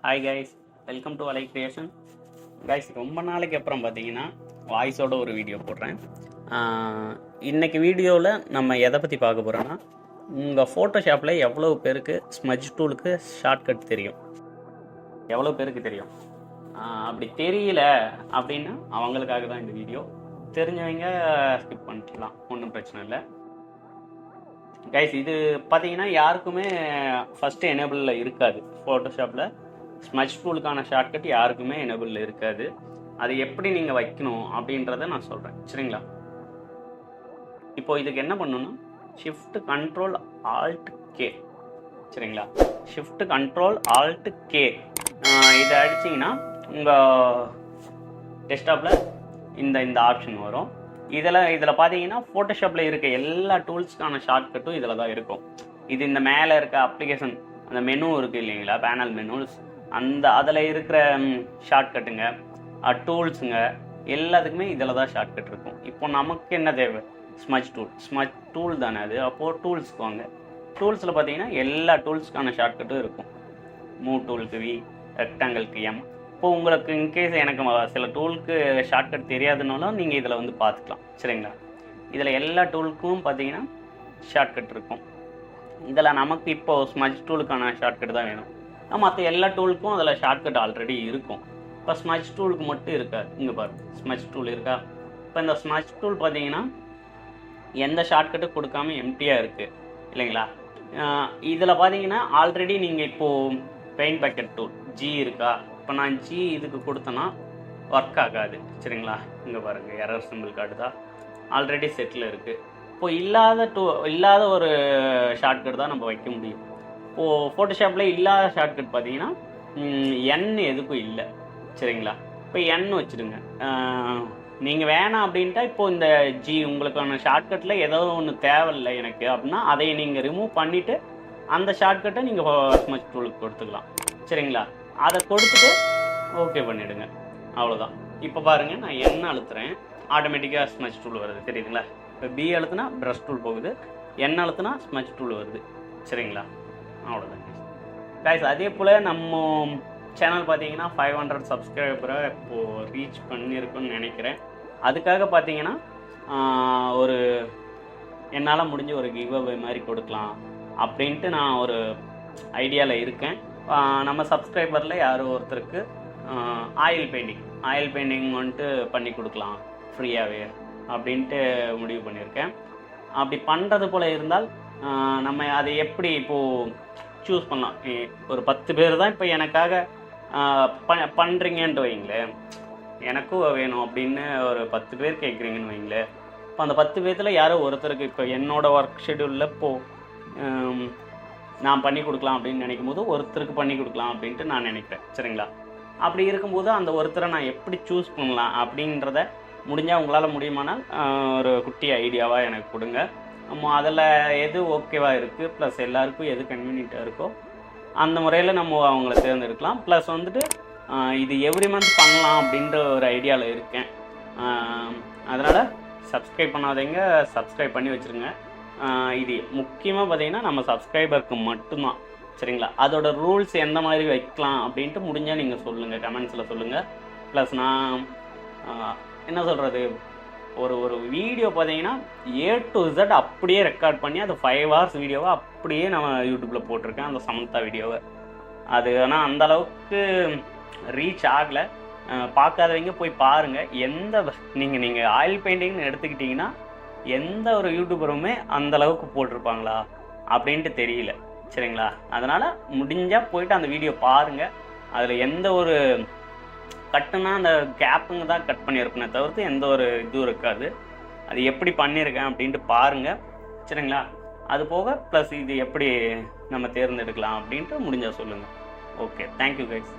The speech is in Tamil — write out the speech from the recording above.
ஹாய் கைஸ், வெல்கம் டு அலை கிரியேஷன். கைஸ், ரொம்ப நாளைக்கு அப்புறம் பார்த்தீங்கன்னா வாய்ஸோட ஒரு வீடியோ போடுறேன். இன்றைக்கி வீடியோவில் நம்ம எதை பற்றி பார்க்க போகிறோன்னா, உங்கள் ஃபோட்டோஷாப்பில் எவ்வளோ பேருக்கு ஸ்மஜ் டூலுக்கு ஷார்ட்கட் தெரியும், எவ்வளோ பேருக்கு தெரியும். அப்படி தெரியல அப்படின்னா அவங்களுக்காக தான் இந்த வீடியோ. தெரிஞ்சவங்க ஸ்கிப் பண்ணிக்கலாம், ஒன்றும் பிரச்சனை இல்லை. கைஸ், இது பார்த்தீங்கன்னா யாருக்குமே ஃபஸ்ட்டு எனேபிளில் இருக்காது. ஃபோட்டோஷாப்பில் ஸ்மஜ் டூலுக்கான ஷார்ட்கட் யாருக்குமே எனேபிளில் இருக்காது. அது எப்படி நீங்கள் வைக்கணும் அப்படின்றத நான் சொல்கிறேன், சரிங்களா? இப்போது இதுக்கு என்ன பண்ணணும்னா, ஷிஃப்ட் கண்ட்ரோல் ஆல்ட் கே, சரிங்களா? ஷிஃப்ட் கண்ட்ரோல் ஆல்ட் கே இதை அடிச்சிங்கன்னா உங்கள் டெஸ்க்டாப்பில் இந்த ஆப்ஷன் வரும். இதில் பார்த்தீங்கன்னா ஃபோட்டோஷாப்பில் இருக்க எல்லா டூல்ஸ்க்கான ஷார்ட்கட்டும் இதில் தான் இருக்கும். இது இந்த மேலே இருக்க அப்ளிகேஷன் அந்த மெனு இருக்குது இல்லைங்களா, பேனல் மெனுஸ், அதில் இருக்கிற ஷார்ட்கட்டுங்க, டூல்ஸுங்க, எல்லாத்துக்குமே இதில் தான் ஷார்ட்கட் இருக்கும். இப்போ நமக்கு என்ன தேவை? ஸ்மஜ் டூல் தானே அது. அப்போது டூல்ஸ்க்கு வாங்க. டூல்ஸில் பார்த்தீங்கன்னா எல்லா டூல்ஸ்க்கான ஷார்ட்கட்டும் இருக்கும். மூவ் டூலுக்கு வி, ரெக்டாங்கிளுக்கு எம். இப்போ உங்களுக்கு இன்கேஸ் எனக்கு சில டூலுக்கு ஷார்ட்கட் தெரியாதுனாலும் நீங்கள் இதில் வந்து பார்த்துக்கலாம், சரிங்களா? இதில் எல்லா டூலுக்கும் பார்த்தீங்கன்னா ஷார்ட்கட் இருக்கும். இதில் நமக்கு இப்போது ஸ்மஜ் டூலுக்கான ஷார்ட்கட் தான் வேணும். மற்ற எல்லா டூலுக்கும் அதில் ஷார்ட்கட் ஆல்ரெடி இருக்கும். இப்போ ஸ்மஜ் டூலுக்கு மட்டும் இருக்காது. இங்கே பாருங்க, ஸ்மஜ் டூல் இருக்கா? இப்போ இந்த ஸ்மஜ் டூல் பார்த்தீங்கன்னா எந்த ஷார்ட்கட்டும் கொடுக்காம எம்டியாக இருக்குது இல்லைங்களா? இதில் பார்த்தீங்கன்னா ஆல்ரெடி நீங்கள் இப்போது பெயிண்ட் பக்கெட் டூல் ஜி இருக்கா? இப்போ நான் ஜி இதுக்கு கொடுத்தேன்னா ஒர்க் ஆகாது, சரிங்களா? இங்கே பாருங்கள், எரர் சிம்பிள் காட்டுதா? ஆல்ரெடி செட்டில் இருக்குது. இப்போது இல்லாத ஒரு ஷார்ட்கட் தான் நம்ம வைக்க முடியும். இப்போது ஃபோட்டோஷாப்பில் இல்லாத ஷார்ட்கட் பார்த்தீங்கன்னா என் எதுக்கும் இல்லை, சரிங்களா? இப்போ என் வச்சுடுங்க. நீங்கள் வேணாம் அப்படின்ட்டா இப்போது இந்த ஜி உங்களுக்கான ஷார்ட்கட்டில் ஏதோ ஒன்று தேவையில்லை எனக்கு அப்படின்னா அதை நீங்கள் ரிமூவ் பண்ணிவிட்டு அந்த ஷார்ட்கட்டை நீங்கள் ஸ்மஜ் டூலுக்கு கொடுத்துக்கலாம், சரிங்களா? அதை கொடுத்துட்டு ஓகே பண்ணிவிடுங்க, அவ்வளோதான். இப்போ பாருங்கள், நான் என் அழுத்துறேன், ஆட்டோமேட்டிக்காக ஸ்மஜ் டூல் வருது, தெரியுதுங்களா? இப்போ பி அழுத்துனா ப்ரஷ் டூல் போகுது, என் அழுத்துனா ஸ்மஜ் டூல் வருது, சரிங்களா? அவ்வளோதான் கைஸ். அதே போல் நம்ம சேனல் பார்த்தீங்கன்னா 500 சப்ஸ்கிரைபரை இப்போது ரீச் பண்ணியிருக்குன்னு நினைக்கிறேன். அதுக்காக பார்த்தீங்கன்னா ஒரு என்னால் முடிஞ்ச ஒரு கிவ் அவே மாதிரி கொடுக்கலாம் அப்படின்ட்டு நான் ஒரு ஐடியாவில் இருக்கேன். நம்ம சப்ஸ்கிரைபரில் யாரோ ஒருத்தருக்கு ஆயில் பெயிண்டிங் வந்துட்டு பண்ணி கொடுக்கலாம் ஃப்ரீயாகவே அப்படின்ட்டு முடிவு பண்ணியிருக்கேன். அப்படி பண்ணுறது போல் இருந்தால் நம்ம அதை எப்படி இப்போது சூஸ் பண்ணலாம்? ஒரு 10 பேர் தான் இப்போ எனக்காக பண்ணுறீங்கன்ட்டு வைங்களேன், எனக்கும் வேணும் அப்படின்னு ஒரு 10 பேர் கேட்குறீங்கன்னு வைங்களேன். இப்போ அந்த 10 பேர்த்தில் யாரோ ஒருத்தருக்கு இப்போ என்னோடய ஒர்க் ஷெடியூலில் இப்போது நான் பண்ணி கொடுக்கலாம் அப்படின்னு நினைக்கும் போது ஒருத்தருக்கு பண்ணி கொடுக்கலாம் அப்படின்ட்டு நான் நினைக்கிறேன், சரிங்களா? அப்படி இருக்கும்போது அந்த ஒருத்தரை நான் எப்படி சூஸ் பண்ணலாம் அப்படின்றத முடிஞ்சால் உங்களால் முடியுமானால் ஒரு குட்டி ஐடியாவாக எனக்கு கொடுங்க. நம்ம அதில் எது ஓகேவாக இருக்குது, ப்ளஸ் எல்லாருக்கும் எது கன்வீனியண்ட்டாக இருக்கோ அந்த முறையில் நம்ம அவங்கள தேர்ந்தெடுக்கலாம். ப்ளஸ் வந்துட்டு இது எவ்ரி மந்த் பண்ணலாம் அப்படின்ற ஒரு ஐடியாவில் இருக்கேன். அதனால் சப்ஸ்கிரைப் பண்ணாதீங்க, சப்ஸ்கிரைப் பண்ணி வச்சுருங்க. இது முக்கியமாக பார்த்தீங்கன்னா நம்ம சப்ஸ்கிரைபருக்கு மட்டும்தான், சரிங்களா? அதோட ரூல்ஸ் எந்த மாதிரி வைக்கலாம் அப்படின்ட்டு முடிஞ்சால் நீங்கள் சொல்லுங்கள், கமெண்ட்ஸில் சொல்லுங்கள். ப்ளஸ் நான் என்ன சொல்கிறது, ஒரு வீடியோ பார்த்தீங்கன்னா A to Z அப்படியே ரெக்கார்ட் பண்ணி அது 5 hours வீடியோவை அப்படியே நான் யூடியூப்பில் போட்டிருக்கேன், அந்த சமந்தா வீடியோவை. அது ஆனால் அந்தளவுக்கு ரீச் ஆகலை. பார்க்காதவங்க போய் பாருங்கள். நீங்கள் ஆயில் பெயிண்டிங்னு எடுத்துக்கிட்டிங்கன்னா எந்த ஒரு யூடியூபருமே அந்தளவுக்கு போட்டிருப்பாங்களா அப்படின்ட்டு தெரியல, சரிங்களா? அதனால் முடிஞ்சால் போயிட்டு அந்த வீடியோ பாருங்கள். அதில் எந்த ஒரு கட்டுனா அந்த கேப்புங்க தான் கட் பண்ணியிருப்பேனே தவிர்த்து எந்த ஒரு இதுவும் இருக்காது. அது எப்படி பண்ணியிருக்கேன் அப்படின்ட்டு பாருங்கள், சரிங்களா? அது போக ப்ளஸ் இது எப்படி நம்ம தேர்ந்தெடுக்கலாம் அப்படின்ட்டு முடிஞ்சால் சொல்லுங்கள். Okay, thank you guys.